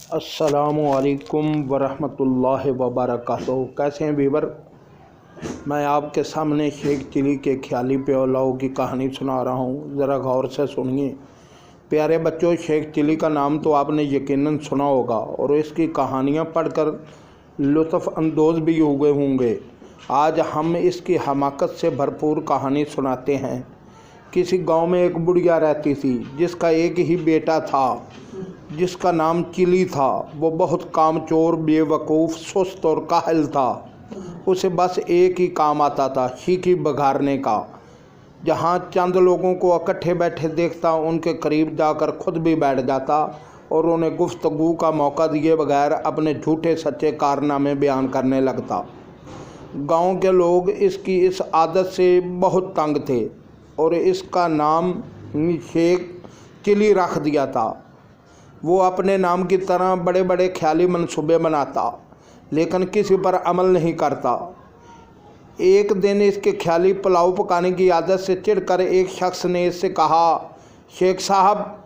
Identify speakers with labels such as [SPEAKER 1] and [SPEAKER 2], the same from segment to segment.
[SPEAKER 1] अस्सलामुअलैकुम वरहमतुल्लाहि वबरकातुहू। कैसे हैं व्यूअर? मैं आपके सामने शेख चिली के ख्याली प्यालों की कहानी सुना रहा हूँ, ज़रा गौर से सुनिए। प्यारे बच्चों, शेख चिली का नाम तो आपने यकीनन सुना होगा और इसकी कहानियाँ पढ़कर लुत्फ़ अंदोज़ भी हुए होंगे। आज हम इसकी हमाकत से भरपूर कहानी सुनाते हैं। किसी गांव में एक बुढ़िया रहती थी जिसका एक ही बेटा था जिसका नाम चिली था। वो बहुत कामचोर, बेवकूफ़, सुस्त और काहिल था। उसे बस एक ही काम आता था, शीखी बघारने का। जहाँ चंद लोगों को इकट्ठे बैठे देखता, उनके करीब जाकर खुद भी बैठ जाता और उन्हें गुफ्तगू का मौका दिए बगैर अपने झूठे सच्चे कारनामे बयान करने लगता। गांव के लोग इसकी इस आदत से बहुत तंग थे और इसका नाम शेख चिली रख दिया था। वो अपने नाम की तरह बड़े बड़े ख्याली मंसूबे बनाता, लेकिन किसी पर अमल नहीं करता। एक दिन इसके ख्याली पुलाव पकाने की आदत से चिढ़कर एक शख्स ने इससे कहा, शेख साहब,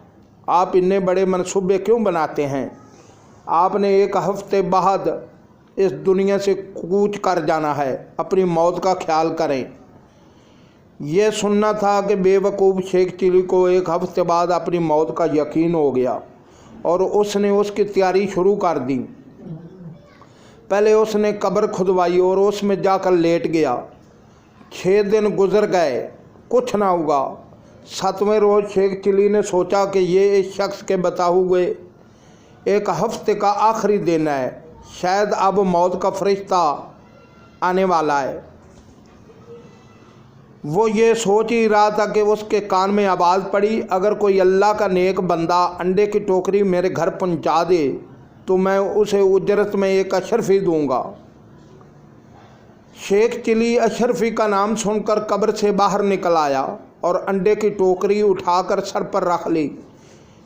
[SPEAKER 1] आप इतने बड़े मंसूबे क्यों बनाते हैं? आपने एक हफ्ते बाद इस दुनिया से कूच कर जाना है, अपनी मौत का ख्याल करें। यह सुनना था कि बेवकूफ़ शेख चिली को एक हफ्ते बाद अपनी मौत का यकीन हो गया और उसने उसकी तैयारी शुरू कर दी। पहले उसने कब्र खुदवाई और उसमें जाकर लेट गया। 6 दिन गुजर गए, कुछ ना हुआ। 7वें रोज़ शेख चिली ने सोचा कि ये इस शख्स के बताए हुए एक हफ्ते का आखिरी दिन है, शायद अब मौत का फरिश्ता आने वाला है। वो ये सोच ही रहा था कि उसके कान में आवाज़ पड़ी, अगर कोई अल्लाह का नेक बंदा अंडे की टोकरी मेरे घर पहुंचा दे तो मैं उसे उजरत में एक अशरफी दूंगा। शेख चिली अशरफी का नाम सुनकर कब्र से बाहर निकल आया और अंडे की टोकरी उठाकर सर पर रख ली।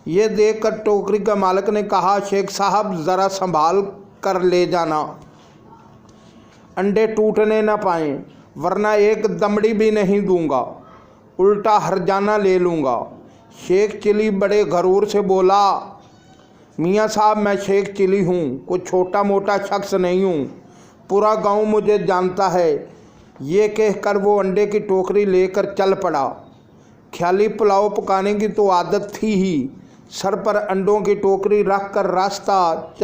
[SPEAKER 1] ये देखकर टोकरी के मालिक ने कहा, शेख साहब, ज़रा संभाल कर ले जाना, अंडे टूटने न पाएँ, वरना एक दमड़ी भी नहीं दूंगा, उल्टा हरजाना ले लूँगा। शेख चिली बड़े गरूर से बोला, मियाँ साहब, मैं शेख चिली हूँ, कोई छोटा मोटा शख्स नहीं हूँ, पूरा गांव मुझे जानता है। ये कहकर वो अंडे की टोकरी लेकर चल पड़ा। ख्याली पुलाव पकाने की तो आदत थी ही, सर पर अंडों की टोकरी रख कर रास्ता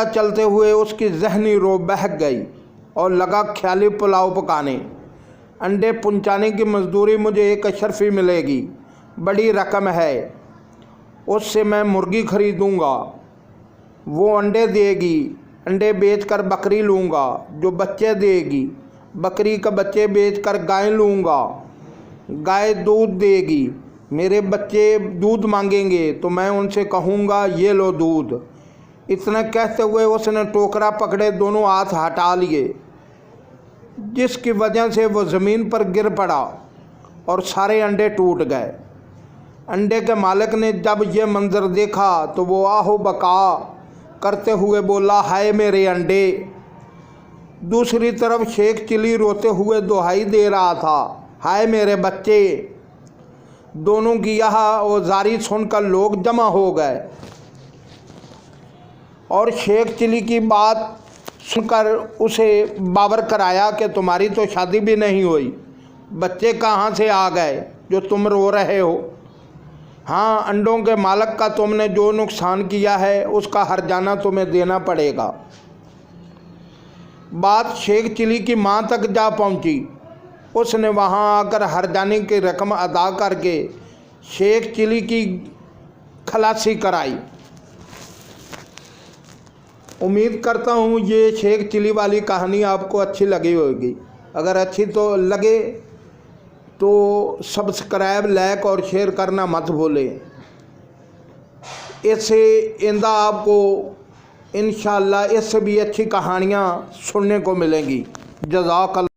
[SPEAKER 1] चलते हुए उसकी जहनी रो बहक गई और लगा ख्याली पुलाव पकाने। अंडे पहुंचाने की मजदूरी मुझे एक अशरफी मिलेगी, बड़ी रकम है, उससे मैं मुर्गी खरीदूंगा, वो अंडे देगी, अंडे बेचकर बकरी लूँगा जो बच्चे देगी, बकरी का बच्चे बेचकर गाय लूँगा, गाय दूध देगी, मेरे बच्चे दूध मांगेंगे तो मैं उनसे कहूँगा ये लो दूध। इतना कहते हुए उसने टोकरा पकड़े दोनों हाथ हटा लिए, जिसकी वजह से वो ज़मीन पर गिर पड़ा और सारे अंडे टूट गए। अंडे के मालिक ने जब ये मंजर देखा तो वो आहो बका करते हुए बोला, हाय मेरे अंडे। दूसरी तरफ शेख चिली रोते हुए दुहाई दे रहा था, हाय मेरे बच्चे। दोनों की यह औजारी सुनकर लोग जमा हो गए और शेख चिली की बात सुनकर उसे बावर कराया कि तुम्हारी तो शादी भी नहीं हुई, बच्चे कहाँ से आ गए जो तुम रो रहे हो? हाँ, अंडों के मालिक का तुमने जो नुकसान किया है उसका हर्जाना तुम्हें देना पड़ेगा। बात शेख चिली की माँ तक जा पहुँची। उसने वहाँ आकर हर्जाने की रकम अदा करके शेख चिली की खलासी कराई। उम्मीद करता हूँ ये शेख चिली वाली कहानी आपको अच्छी लगी होगी। अगर अच्छी तो लगे तो सब्सक्राइब, लाइक और शेयर करना मत भूलें। इससे इंदा आपको इंशाअल्लाह इससे भी अच्छी कहानियाँ सुनने को मिलेंगी। जज़ाकल्लाह।